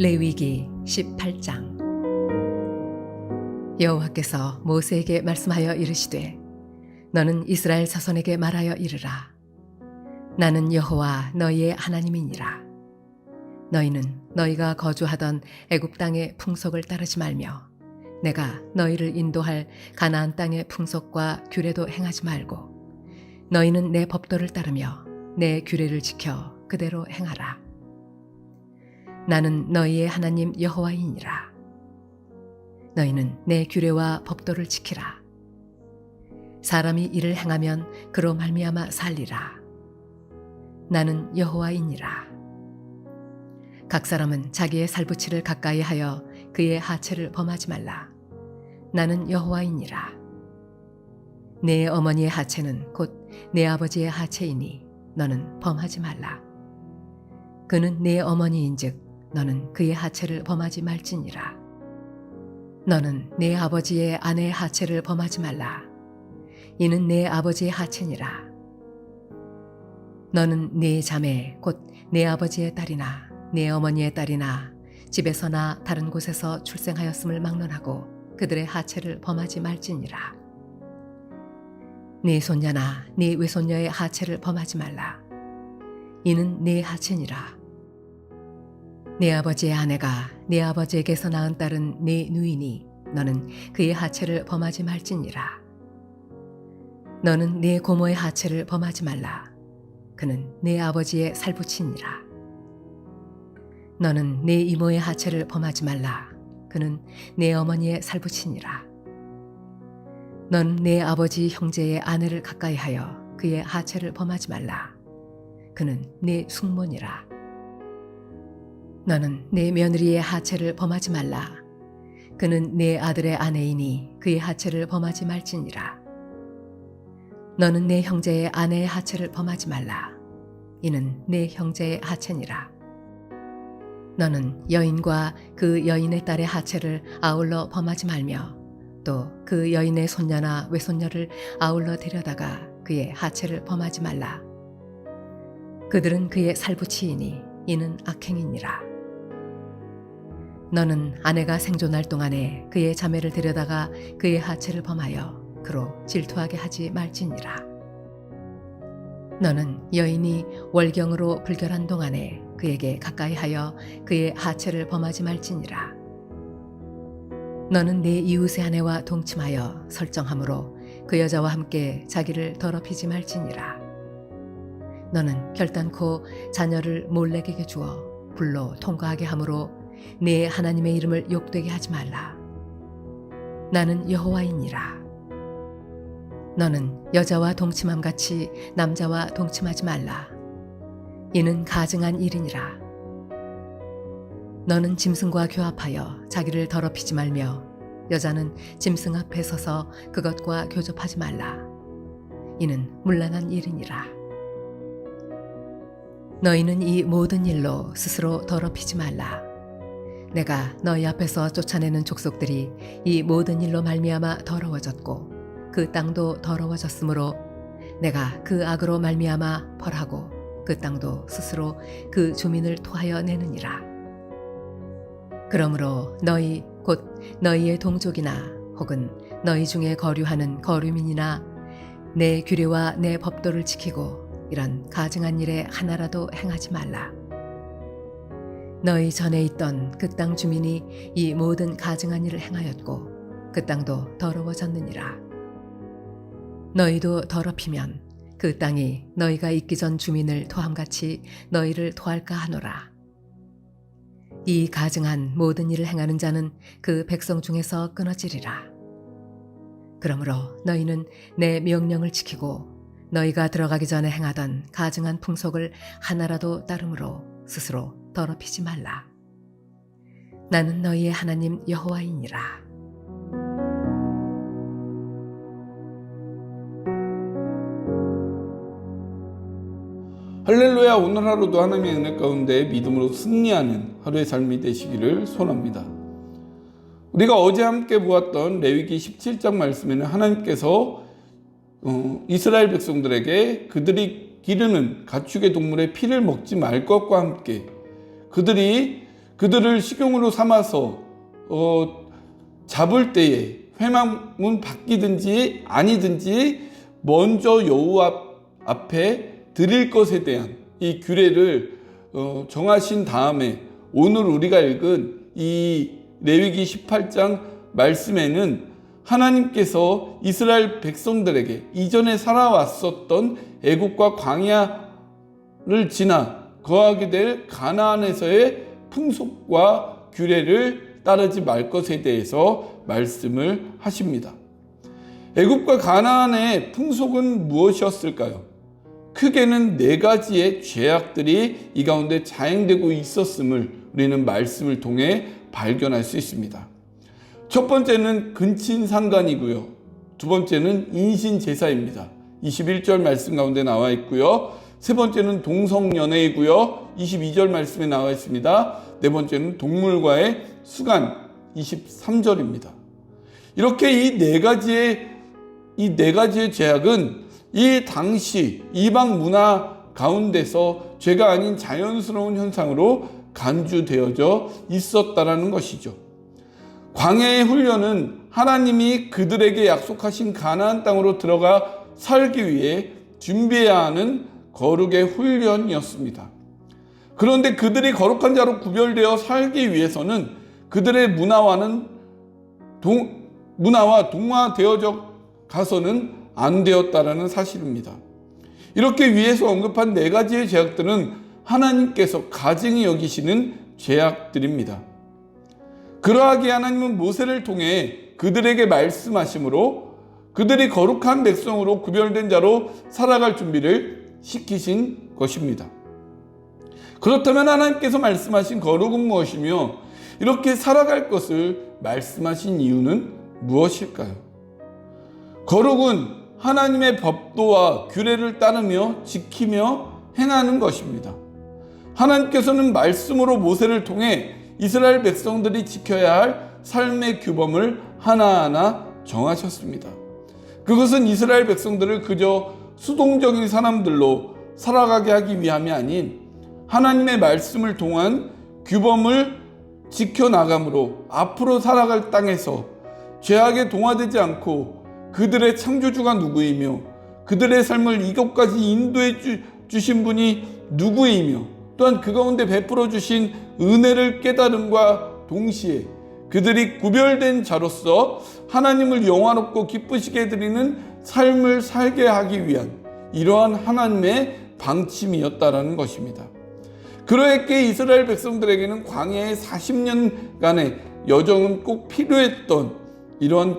레위기 18장. 여호와께서 모세에게 말씀하여 이르시되 너는 이스라엘 자손에게 말하여 이르라. 나는 여호와 너희의 하나님이니라. 너희는 너희가 거주하던 애굽 땅의 풍속을 따르지 말며 내가 너희를 인도할 가나안 땅의 풍속과 규례도 행하지 말고 너희는 내 법도를 따르며 내 규례를 지켜 그대로 행하라. 나는 너희의 하나님 여호와이니라. 너희는 내 규례와 법도를 지키라. 사람이 이를 행하면 그로 말미암아 살리라. 나는 여호와이니라. 각 사람은 자기의 살부치를 가까이 하여 그의 하체를 범하지 말라. 나는 여호와이니라. 내 어머니의 하체는 곧 내 아버지의 하체이니 너는 범하지 말라. 그는 내 어머니인즉 너는 그의 하체를 범하지 말지니라. 너는 내 아버지의 아내의 하체를 범하지 말라. 이는 내 아버지의 하체니라. 너는 네 자매 곧 내 아버지의 딸이나 내 어머니의 딸이나 집에서나 다른 곳에서 출생하였음을 막론하고 그들의 하체를 범하지 말지니라. 네 손녀나 네 외손녀의 하체를 범하지 말라. 이는 네 하체니라. 네 아버지의 아내가 네 아버지에게서 낳은 딸은 네 누이니 너는 그의 하체를 범하지 말지니라. 너는 네 고모의 하체를 범하지 말라. 그는 네 아버지의 살부치니라. 너는 네 이모의 하체를 범하지 말라. 그는 네 어머니의 살부치니라. 너는 네 아버지 형제의 아내를 가까이 하여 그의 하체를 범하지 말라. 그는 네 숙모니라. 너는 네 며느리의 하체를 범하지 말라. 그는 네 아들의 아내이니 그의 하체를 범하지 말지니라. 너는 네 형제의 아내의 하체를 범하지 말라. 이는 네 형제의 하체니라. 너는 여인과 그 여인의 딸의 하체를 아울러 범하지 말며 또 그 여인의 손녀나 외손녀를 아울러 데려다가 그의 하체를 범하지 말라. 그들은 그의 살부치이니 이는 악행이니라. 너는 아내가 생존할 동안에 그의 자매를 데려다가 그의 하체를 범하여 그로 질투하게 하지 말지니라. 너는 여인이 월경으로 불결한 동안에 그에게 가까이 하여 그의 하체를 범하지 말지니라. 너는 네 이웃의 아내와 동침하여 설정함으로 그 여자와 함께 자기를 더럽히지 말지니라. 너는 결단코 자녀를 몰래에게 주어 불로 통과하게 함으로 네 하나님의 이름을 욕되게 하지 말라. 나는 여호와이니라. 너는 여자와 동침함 같이 남자와 동침하지 말라. 이는 가증한 일이니라. 너는 짐승과 교합하여 자기를 더럽히지 말며 여자는 짐승 앞에 서서 그것과 교접하지 말라. 이는 문란한 일이니라. 너희는 이 모든 일로 스스로 더럽히지 말라. 내가 너희 앞에서 쫓아내는 족속들이 이 모든 일로 말미암아 더러워졌고 그 땅도 더러워졌으므로 내가 그 악으로 말미암아 벌하고 그 땅도 스스로 그 주민을 토하여 내느니라. 그러므로 너희 곧 너희의 동족이나 혹은 너희 중에 거류하는 거류민이나 내 규례와 내 법도를 지키고 이런 가증한 일에 하나라도 행하지 말라. 너희 전에 있던 그 땅 주민이 이 모든 가증한 일을 행하였고 그 땅도 더러워졌느니라. 너희도 더럽히면 그 땅이 너희가 있기 전 주민을 토함같이 너희를 토할까 하노라. 이 가증한 모든 일을 행하는 자는 그 백성 중에서 끊어지리라. 그러므로 너희는 내 명령을 지키고 너희가 들어가기 전에 행하던 가증한 풍속을 하나라도 따름으로 스스로 더럽히지 말라. 나는 너희의 하나님 여호와이니라. 할렐루야. 오늘 하루도 하나님의 은혜 가운데 믿음으로 승리하는 하루의 삶이 되시기를 소원합니다. 우리가 어제 함께 보았던 레위기 17장 말씀에는 하나님께서 이스라엘 백성들에게 그들이 기르는 가축의 동물의 피를 먹지 말 것과 함께 그들이 그들을 식용으로 삼아서 잡을 때에 회막문 바뀌든지 아니든지 먼저 여호와 앞에 드릴 것에 대한 이 규례를 정하신 다음에 오늘 우리가 읽은 이 레위기 18장 말씀에는 하나님께서 이스라엘 백성들에게 이전에 살아왔었던 애국과 광야를 지나 거하게 될 가나안에서의 풍속과 규례를 따르지 말 것에 대해서 말씀을 하십니다. 애국과 가나안의 풍속은 무엇이었을까요? 크게는 4가지의 죄악들이 이 가운데 자행되고 있었음을 우리는 말씀을 통해 발견할 수 있습니다. 첫 번째는 근친상간이고요. 두 번째는 인신제사입니다. 21절 말씀 가운데 나와 있고요. 세 번째는 동성연애이고요. 22절 말씀에 나와 있습니다. 네 번째는 동물과의 수간, 23절입니다. 이렇게 이 네 가지의 죄악은 이 당시 이방 문화 가운데서 죄가 아닌 자연스러운 현상으로 간주되어져 있었다라는 것이죠. 광야의 훈련은 하나님이 그들에게 약속하신 가나안 땅으로 들어가 살기 위해 준비해야 하는 거룩의 훈련이었습니다. 그런데 그들이 거룩한 자로 구별되어 살기 위해서는 그들의 문화와 동화되어져 가서는 안 되었다라는 사실입니다. 이렇게 위에서 언급한 4가지의 죄악들은 하나님께서 가증히 여기시는 죄악들입니다. 그러하기에 하나님은 모세를 통해 그들에게 말씀하심으로 그들이 거룩한 백성으로 구별된 자로 살아갈 준비를 시키신 것입니다. 그렇다면 하나님께서 말씀하신 거룩은 무엇이며 이렇게 살아갈 것을 말씀하신 이유는 무엇일까요? 거룩은 하나님의 법도와 규례를 따르며 지키며 행하는 것입니다. 하나님께서는 말씀으로 모세를 통해 이스라엘 백성들이 지켜야 할 삶의 규범을 하나하나 정하셨습니다. 그것은 이스라엘 백성들을 그저 수동적인 사람들로 살아가게 하기 위함이 아닌 하나님의 말씀을 통한 규범을 지켜나감으로 앞으로 살아갈 땅에서 죄악에 동화되지 않고 그들의 창조주가 누구이며 그들의 삶을 이것까지 인도해 주신 분이 누구이며 또한 그 가운데 베풀어 주신 은혜를 깨달음과 동시에 그들이 구별된 자로서 하나님을 영화롭고 기쁘시게 드리는 삶을 살게 하기 위한 이러한 하나님의 방침이었다라는 것입니다. 그러했기에 이스라엘 백성들에게는 광야의 40년간의 여정은 꼭 필요했던 이러한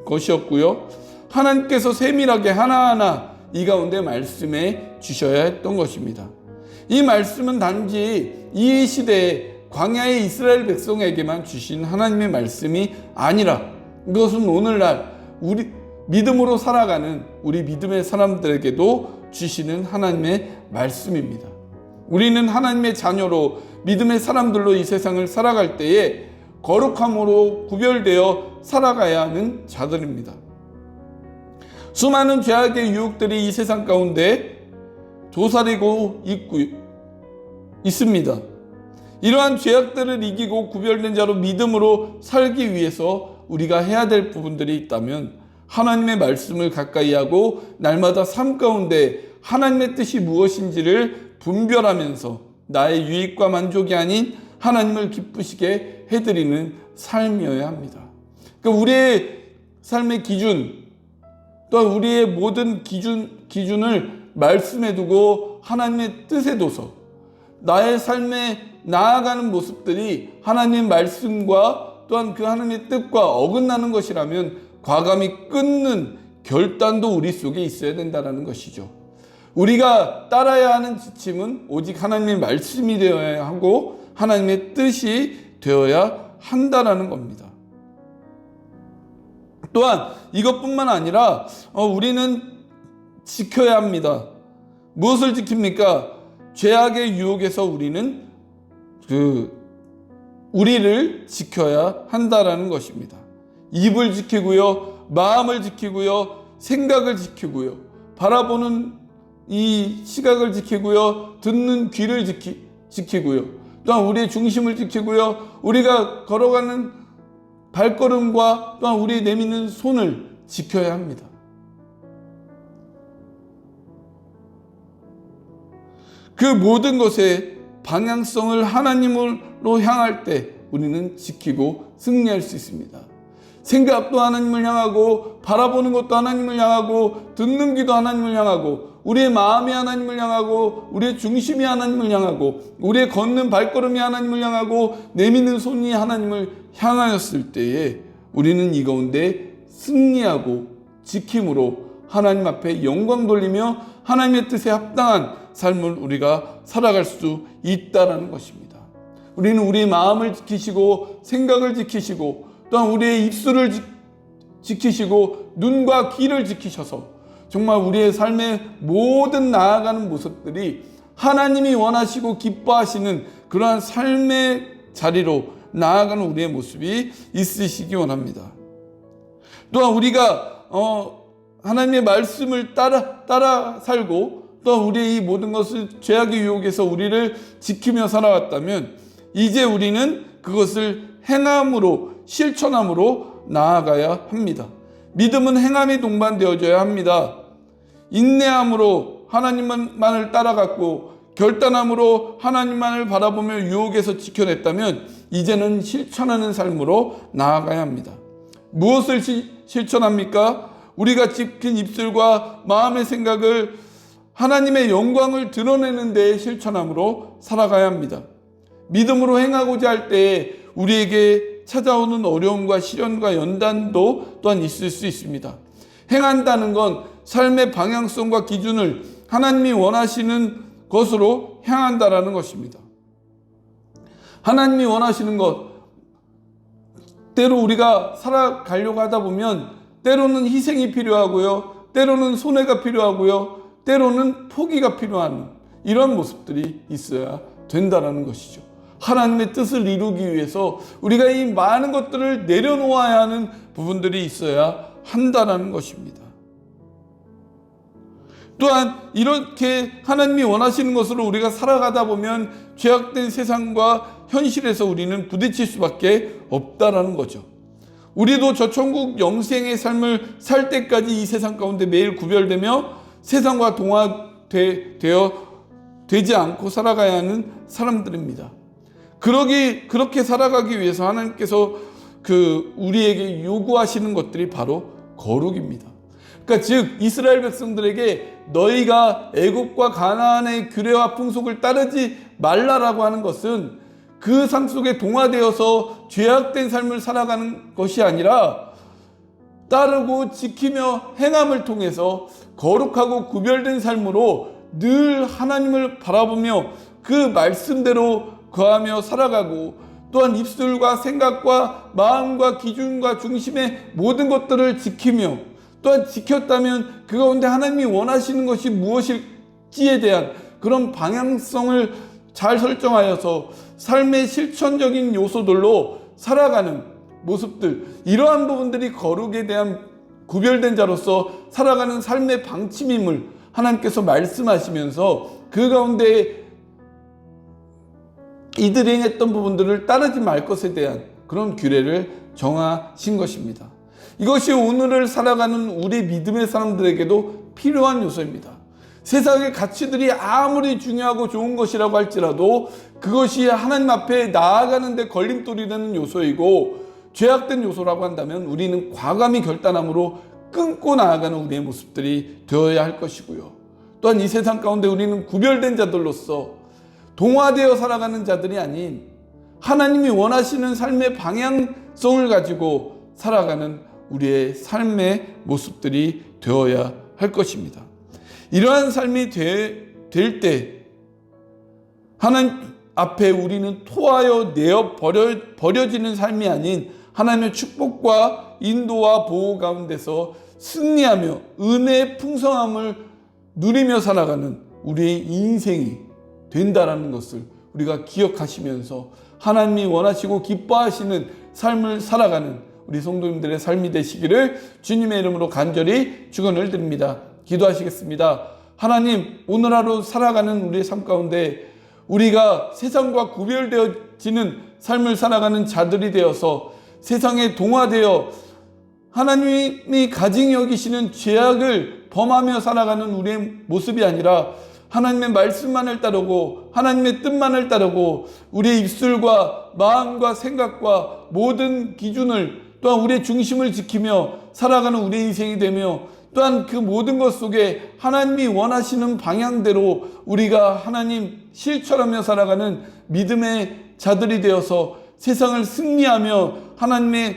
것이었고요. 하나님께서 세밀하게 하나하나 이 가운데 말씀해 주셔야 했던 것입니다. 이 말씀은 단지 이 시대에 광야의 이스라엘 백성에게만 주신 하나님의 말씀이 아니라 이것은 오늘날 우리 믿음으로 살아가는 우리 믿음의 사람들에게도 주시는 하나님의 말씀입니다. 우리는 하나님의 자녀로 믿음의 사람들로 이 세상을 살아갈 때에 거룩함으로 구별되어 살아가야 하는 자들입니다. 수많은 죄악의 유혹들이 이 세상 가운데 도사리고 있습니다. 이러한 죄악들을 이기고 구별된 자로 믿음으로 살기 위해서 우리가 해야 될 부분들이 있다면 하나님의 말씀을 가까이 하고 날마다 삶 가운데 하나님의 뜻이 무엇인지를 분별하면서 나의 유익과 만족이 아닌 하나님을 기쁘시게 해드리는 삶이어야 합니다. 그러니까 우리의 삶의 기준 또한 우리의 모든 기준을 말씀에 두고 하나님의 뜻에 둬서 나의 삶에 나아가는 모습들이 하나님의 말씀과 또한 그 하나님의 뜻과 어긋나는 것이라면 과감히 끊는 결단도 우리 속에 있어야 된다는 것이죠. 우리가 따라야 하는 지침은 오직 하나님의 말씀이 되어야 하고 하나님의 뜻이 되어야 한다는 겁니다. 또한 이것뿐만 아니라 우리는 지켜야 합니다. 무엇을 지킵니까? 죄악의 유혹에서 우리를 지켜야 한다는 것입니다. 입을 지키고요, 마음을 지키고요, 생각을 지키고요, 바라보는 이 시각을 지키고요, 듣는 귀를 지키고요, 또한 우리의 중심을 지키고요. 우리가 걸어가는 발걸음과 또한 우리 내미는 손을 지켜야 합니다. 그 모든 것의 방향성을 하나님으로 향할 때 우리는 지키고 승리할 수 있습니다. 생각도 하나님을 향하고, 바라보는 것도 하나님을 향하고, 듣는 귀도 하나님을 향하고, 우리의 마음이 하나님을 향하고, 우리의 중심이 하나님을 향하고, 우리의 걷는 발걸음이 하나님을 향하고, 내미는 손이 하나님을 향하였을 때에 우리는 이 가운데 승리하고 지킴으로 하나님 앞에 영광 돌리며 하나님의 뜻에 합당한 삶을 우리가 살아갈 수 있다는 것입니다. 우리는 우리의 마음을 지키시고 생각을 지키시고 또한 우리의 입술을 지키시고 눈과 귀를 지키셔서 정말 우리의 삶의 모든 나아가는 모습들이 하나님이 원하시고 기뻐하시는 그러한 삶의 자리로 나아가는 우리의 모습이 있으시기 원합니다. 또한 우리가 하나님의 말씀을 따라 살고 또한 우리의 이 모든 것을 죄악의 유혹에서 우리를 지키며 살아왔다면 이제 우리는 그것을 행함으로 실천함으로 나아가야 합니다. 믿음은 행함이 동반되어져야 합니다. 인내함으로 하나님만을 따라갔고 결단함으로 하나님만을 바라보며 유혹에서 지켜냈다면 이제는 실천하는 삶으로 나아가야 합니다. 무엇을 실천합니까? 우리가 지킨 입술과 마음의 생각을 하나님의 영광을 드러내는 데에 실천함으로 살아가야 합니다. 믿음으로 행하고자 할 때에 우리에게 찾아오는 어려움과 시련과 연단도 또한 있을 수 있습니다. 행한다는 건 삶의 방향성과 기준을 하나님이 원하시는 것으로 향한다라는 것입니다. 하나님이 원하시는 것, 때로 우리가 살아가려고 하다 보면 때로는 희생이 필요하고요, 때로는 손해가 필요하고요, 때로는 포기가 필요한 이런 모습들이 있어야 된다는 것이죠. 하나님의 뜻을 이루기 위해서 우리가 이 많은 것들을 내려놓아야 하는 부분들이 있어야 한다는 것입니다. 또한 이렇게 하나님이 원하시는 것으로 우리가 살아가다 보면 죄악된 세상과 현실에서 우리는 부딪힐 수밖에 없다라는 거죠. 우리도 저 천국 영생의 삶을 살 때까지 이 세상 가운데 매일 구별되며 세상과 되지 않고 살아가야 하는 사람들입니다. 그렇게 살아가기 위해서 하나님께서 우리에게 요구하시는 것들이 바로 거룩입니다. 그러니까 즉 이스라엘 백성들에게 너희가 애굽과 가나안의 규례와 풍속을 따르지 말라라고 하는 것은 그 삶 속에 동화되어서 죄악된 삶을 살아가는 것이 아니라 따르고 지키며 행함을 통해서 거룩하고 구별된 삶으로 늘 하나님을 바라보며 그 말씀대로 거하며 살아가고 또한 입술과 생각과 마음과 기준과 중심의 모든 것들을 지키며 또한 지켰다면 그 가운데 하나님이 원하시는 것이 무엇일지에 대한 그런 방향성을 잘 설정하여서 삶의 실천적인 요소들로 살아가는 모습들, 이러한 부분들이 거룩에 대한 구별된 자로서 살아가는 삶의 방침임을 하나님께서 말씀하시면서 그 가운데 이들이 행했던 부분들을 따르지 말 것에 대한 그런 규례를 정하신 것입니다. 이것이 오늘을 살아가는 우리 믿음의 사람들에게도 필요한 요소입니다. 세상의 가치들이 아무리 중요하고 좋은 것이라고 할지라도 그것이 하나님 앞에 나아가는 데 걸림돌이 되는 요소이고 죄악된 요소라고 한다면 우리는 과감히 결단함으로 끊고 나아가는 우리의 모습들이 되어야 할 것이고요. 또한 이 세상 가운데 우리는 구별된 자들로서 동화되어 살아가는 자들이 아닌 하나님이 원하시는 삶의 방향성을 가지고 살아가는 우리의 삶의 모습들이 되어야 할 것입니다. 이러한 삶이 될 때 하나님 앞에 우리는 토하여 내어 버려지는 삶이 아닌 하나님의 축복과 인도와 보호 가운데서 승리하며 은혜의 풍성함을 누리며 살아가는 우리의 인생이 된다라는 것을 우리가 기억하시면서 하나님이 원하시고 기뻐하시는 삶을 살아가는 우리 성도님들의 삶이 되시기를 주님의 이름으로 간절히 축원을 드립니다. 기도하시겠습니다. 하나님, 오늘 하루 살아가는 우리의 삶 가운데 우리가 세상과 구별되어지는 삶을 살아가는 자들이 되어서 세상에 동화되어 하나님이 가증히 여기시는 죄악을 범하며 살아가는 우리의 모습이 아니라 하나님의 말씀만을 따르고 하나님의 뜻만을 따르고 우리의 입술과 마음과 생각과 모든 기준을 또한 우리의 중심을 지키며 살아가는 우리의 인생이 되며 또한 그 모든 것 속에 하나님이 원하시는 방향대로 우리가 하나님 실천하며 살아가는 믿음의 자들이 되어서 세상을 승리하며 하나님의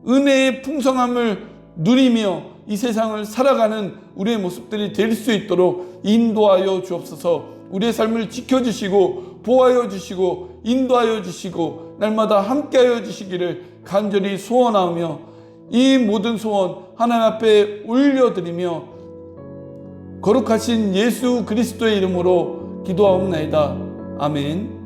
은혜의 풍성함을 누리며 이 세상을 살아가는 우리의 모습들이 될 수 있도록 인도하여 주옵소서. 우리의 삶을 지켜주시고 보호하여 주시고 인도하여 주시고 날마다 함께하여 주시기를 간절히 소원하며 이 모든 소원 하나님 앞에 올려드리며 거룩하신 예수 그리스도의 이름으로 기도하옵나이다. 아멘.